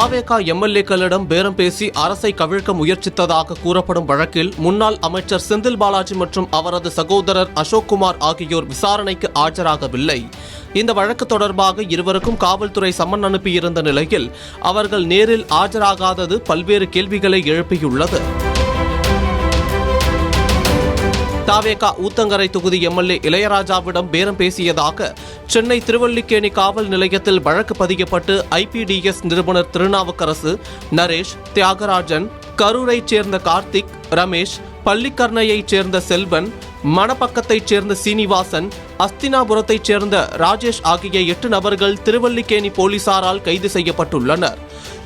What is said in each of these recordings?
தாவேகா எம்எல்ஏக்களிடம் பேரம் பேசி அரசை கவிழ்க்க முயற்சித்ததாக கூறப்படும் வழக்கில் முன்னாள் அமைச்சர் செந்தில் பாலாஜி மற்றும் அவரது சகோதரர் அசோக்குமார் ஆகியோர் விசாரணைக்கு ஆஜராகவில்லை. இந்த வழக்கு தொடர்பாக இருவருக்கும் காவல்துறை சம்மன் அனுப்பியிருந்த நிலையில் அவர்கள் நேரில் ஆஜராகாதது பல்வேறு கேள்விகளை எழுப்பியுள்ளது. தாவேகா ஊத்தங்கரை தொகுதி எம்எல்ஏ இளையராஜாவிடம் பேரம் பேசியதாக சென்னை திருவல்லிக்கேணி காவல் நிலையத்தில் வழக்கு பதியப்பட்டு ஐபிடிஎஸ் நிறுவனர் திருநாவுக்கரசு, நரேஷ், தியாகராஜன், கரூரைச் சேர்ந்த கார்த்திக், ரமேஷ், பள்ளிக்கரணையைச் சேர்ந்த செல்வன், மணப்பக்கத்தைச் சேர்ந்த சீனிவாசன், அஸ்தினாபுரத்தைச் சேர்ந்த ராஜேஷ் ஆகிய 8 நபர்கள் திருவல்லிக்கேணி போலீசாரால் கைது செய்யப்பட்டுள்ளனர்.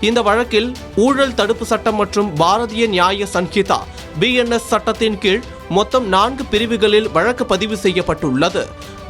இந்த வழக்கில் ஊழல் தடுப்பு சட்டம் மற்றும் பாரதிய நியாய சன்ஹிதா BNS சட்டத்தின் கீழ் மொத்தம் 4 பிரிவுகளில் வழக்கு பதிவு செய்யப்பட்டுள்ளது.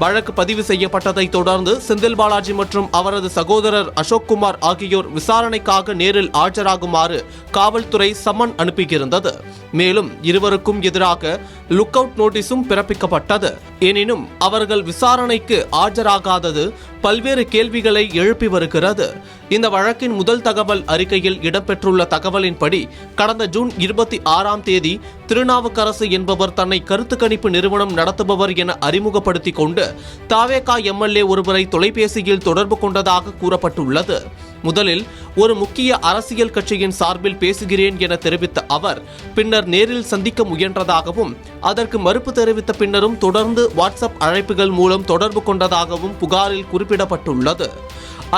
வழக்கு பதிவு செய்யப்பட்டதை தொடர்ந்து செந்தில் பாலாஜி மற்றும் அவரது சகோதரர் அசோக்குமார் ஆகியோர் விசாரணைக்காக நேரில் ஆஜராகுமாறு காவல்துறை சம்மன் அனுப்பியிருந்தது. மேலும் இருவருக்கும் எதிராக லுக் அவுட் நோட்டீஸும் பிறப்பிக்கப்பட்டது. எனினும் அவர்கள் விசாரணைக்கு ஆஜராகாதது பல்வேறு கேள்விகளை எழுப்பி வருகிறது. இந்த வழக்கின் முதல் தகவல் அறிக்கையில் இடம்பெற்றுள்ள தகவலின்படி கடந்த ஜூன் 26ஆம் தேதி திருநாவுக்கரசு என்பவர் தன்னை கருத்து கணிப்பு நிறுவனம் நடத்துபவர் என அறிமுகப்படுத்திக் கொண்டு தாவேகா எம்எல்ஏ ஒருவரை தொலைபேசியில் தொடர்பு கொண்டதாக கூறப்பட்டுள்ளது. முதலில் ஒரு முக்கிய அரசியல் கட்சியின் சார்பில் பேசுகிறேன் என தெரிவித்த அவர் பின்னர் நேரில் சந்திக்க முயன்றதாகவும் அதற்கு மறுப்பு தெரிவித்த பின்னரும் தொடர்ந்து வாட்ஸ்அப் அழைப்புகள் மூலம் தொடர்பு கொண்டதாகவும் புகாரில் குறிப்பிடப்பட்டுள்ளது.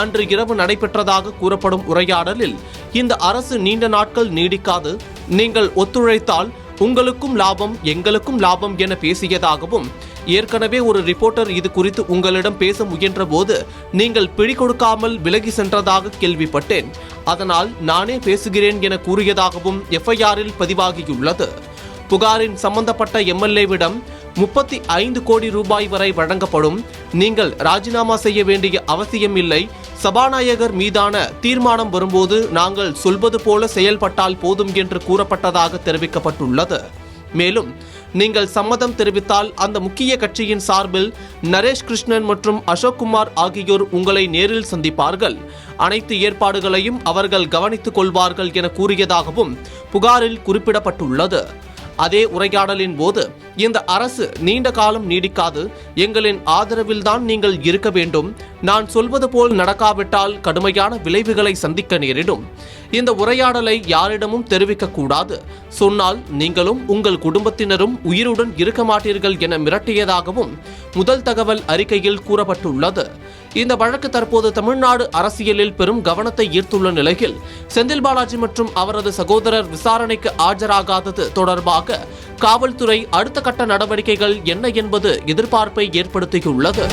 அன்று இரவு நடைபெற்றதாக கூறப்படும் உரையாடலில் இந்த அரசு நீண்ட நாட்கள் நீடிக்காது, நீங்கள் ஒத்துழைத்தால் உங்களுக்கும் லாபம் எங்களுக்கும் லாபம் என பேசியதாகவும், ஏற்கனவே ஒரு ரிப்போர்ட்டர் இது குறித்து உங்களிடம் பேச முயன்ற போது நீங்கள் பிடி கொடுக்காமல் விலகி சென்றதாக கேள்விப்பட்டேன், அதனால் நானே பேசுகிறேன் என கூறியதாகவும் FIRல் பதிவாகியுள்ளது. புகாரின் சம்பந்தப்பட்ட எம்எல்ஏவிடம் 35 கோடி ரூபாய் வரை வழங்கப்படும், நீங்கள் ராஜினாமா செய்ய வேண்டிய அவசியம் இல்லை, சபாநாயகர் மீதான தீர்மானம் வரும்போது நாங்கள் சொல்வது போல செயல்பட்டால் போதும் என்று கூறப்பட்டதாக தெரிவிக்கப்பட்டுள்ளது. மேலும் நீங்கள் சம்மதம் தெரிவித்தால் அந்த முக்கிய கட்சியின் சார்பில் நரேஷ் கிருஷ்ணன் மற்றும் அசோக்குமார் ஆகியோர் உங்களை நேரில் சந்திப்பார்கள், அனைத்து ஏற்பாடுகளையும் அவர்கள் கவனித்துக் கொள்வார்கள் என கூறியதாகவும் புகாரில் குறிப்பிடப்பட்டுள்ளது. அதே உரையாடலின் போது இந்த அரசு நீண்ட காலம் நீடிக்காது, எங்களின் ஆதரவில்தான் நீங்கள் இருக்க வேண்டும், நான் சொல்வது போல் நடக்காவிட்டால் கடுமையான விளைவுகளை சந்திக்க நேரிடும், இந்த உரையாடலை யாரிடமும் தெரிவிக்க கூடாது, சொன்னால் நீங்களும் உங்கள் குடும்பத்தினரும் உயிருடன் இருக்க மாட்டீர்கள் என மிரட்டியதாகவும் முதல் தகவல் அறிக்கையில் கூறப்பட்டுள்ளது. இந்த வழக்கு தற்போது தமிழ்நாடு அரசியலில் பெரும் கவனத்தை ஈர்த்துள்ள நிலையில் செந்தில் பாலாஜி மற்றும் அவரது சகோதரர் விசாரணைக்கு ஆஜராகாதது தொடர்பாக காவல்துறை அடுத்த கட்ட நடவடிக்கைகள் என்ன என்பது எதிர்பார்ப்பை ஏற்படுத்தியுள்ளது.